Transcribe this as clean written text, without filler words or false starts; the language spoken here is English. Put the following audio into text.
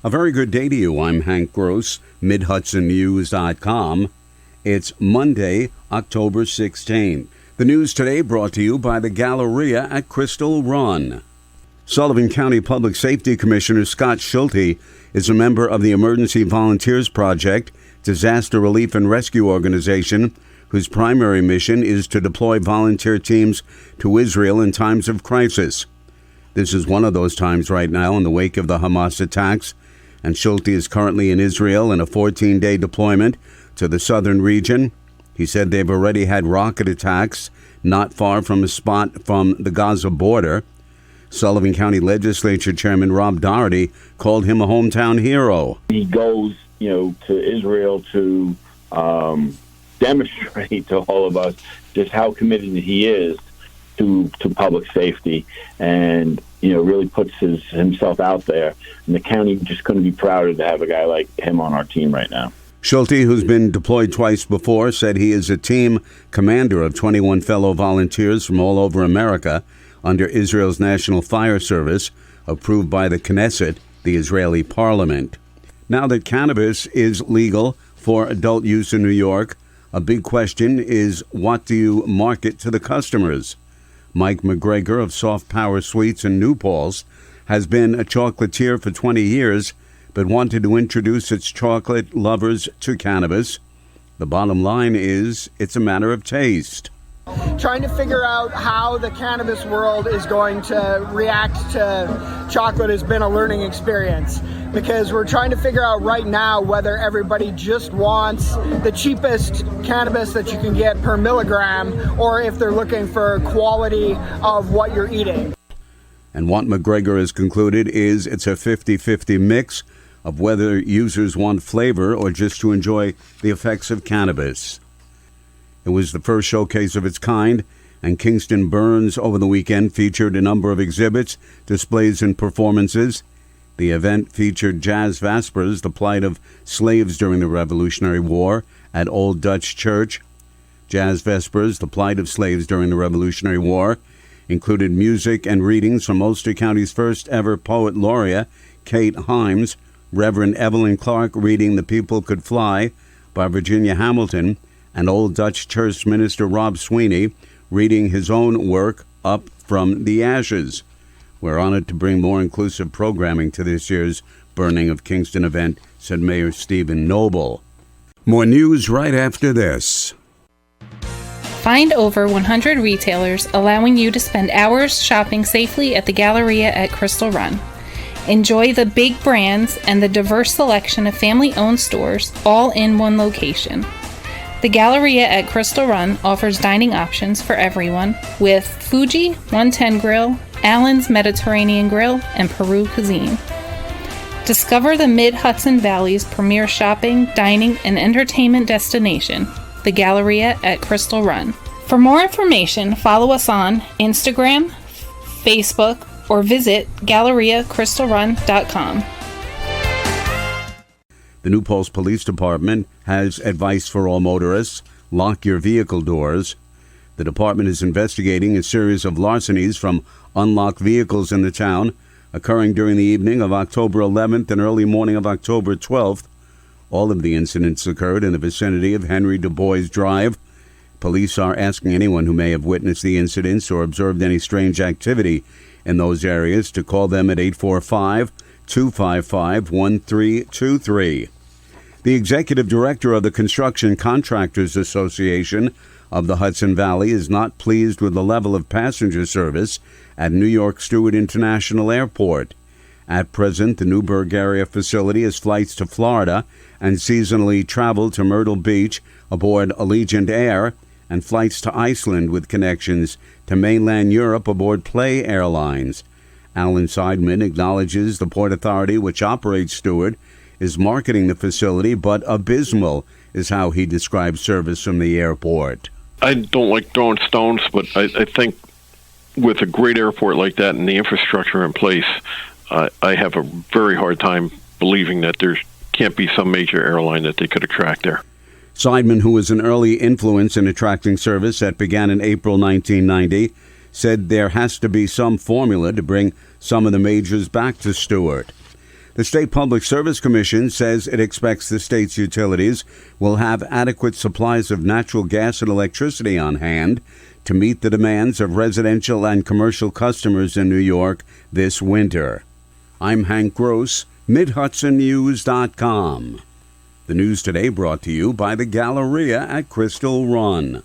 A very good day to you. I'm Hank Gross, MidHudsonNews.com. It's Monday, October 16. The news today brought to you by the Galleria at Crystal Run. Sullivan County Public Safety Commissioner Scott Schulte is a member of the Emergency Volunteers Project, disaster relief and rescue organization, whose primary mission is to deploy volunteer teams to Israel in times of crisis. This is one of those times right now in the wake of the Hamas attacks, and Schulte is currently in Israel in a 14-day deployment to the southern region. He said they've already had rocket attacks not far from a spot from the Gaza border. Sullivan County Legislature Chairman Rob Doherty called him a hometown hero. He goes, to Israel to demonstrate to all of us just how committed he is to public safety, and really puts himself out there. And the county just couldn't be prouder to have a guy like him on our team right now. Schulte, who's been deployed twice before, said he is a team commander of 21 fellow volunteers from all over America under Israel's National Fire Service, approved by the Knesset, the Israeli parliament. Now that cannabis is legal for adult use in New York, a big question is, what do you market to the customers? Mike McGregor of Soft Power Sweets in New Paltz has been a chocolatier for 20 years, but wanted to introduce its chocolate lovers to cannabis. The bottom line is, it's a matter of taste. Trying to figure out how the cannabis world is going to react to chocolate has been a learning experience, because we're trying to figure out right now whether everybody just wants the cheapest cannabis that you can get per milligram, or if they're looking for quality of what you're eating. And what McGregor has concluded is it's a 50-50 mix of whether users want flavor or just to enjoy the effects of cannabis. It was the first showcase of its kind, and Kingston Burns over the weekend featured a number of exhibits, displays, and performances. The event featured Jazz Vespers, the plight of slaves during the Revolutionary War, at Old Dutch Church. Jazz Vespers, the plight of slaves during the Revolutionary War, included music and readings from Ulster County's first ever poet laureate, Kate Himes, Reverend Evelyn Clark reading The People Could Fly by Virginia Hamilton, and Old Dutch Church minister Rob Sweeney reading his own work, Up from the Ashes. We're honored to bring more inclusive programming to this year's Burning of Kingston event, said Mayor Stephen Noble. More news right after this. Find over 100 retailers allowing you to spend hours shopping safely at the Galleria at Crystal Run. Enjoy the big brands and the diverse selection of family-owned stores all in one location. The Galleria at Crystal Run offers dining options for everyone with Fuji, 110 Grill, Allen's Mediterranean Grill, and Peru Cuisine. Discover the Mid-Hudson Valley's premier shopping, dining, and entertainment destination, the Galleria at Crystal Run. For more information, follow us on Instagram, Facebook, or visit GalleriaCrystalRun.com. The New Paltz Police Department has advice for all motorists: lock your vehicle doors. The department is investigating a series of larcenies from unlocked vehicles in the town, occurring during the evening of October 11th and early morning of October 12th. All of the incidents occurred in the vicinity of Henry Du Bois Drive. Police are asking anyone who may have witnessed the incidents or observed any strange activity in those areas to call them at 845-255-1323. The executive director of the Construction Contractors Association of the Hudson Valley is not pleased with the level of passenger service at New York Stewart International Airport. At present, the Newburgh area facility has flights to Florida and seasonally travel to Myrtle Beach aboard Allegiant Air, and flights to Iceland with connections to mainland Europe aboard Play Airlines. Alan Seidman acknowledges the Port Authority, which operates Stewart, is marketing the facility, but abysmal is how he describes service from the airport. I don't like throwing stones, but I think with a great airport like that and the infrastructure in place, I have a very hard time believing that there can't be some major airline that they could attract there. Seidman, who was an early influence in attracting service that began in April 1990, said there has to be some formula to bring some of the majors back to Stewart. The State Public Service Commission says it expects the state's utilities will have adequate supplies of natural gas and electricity on hand to meet the demands of residential and commercial customers in New York this winter. I'm Hank Gross, MidHudsonNews.com. The news today brought to you by the Galleria at Crystal Run.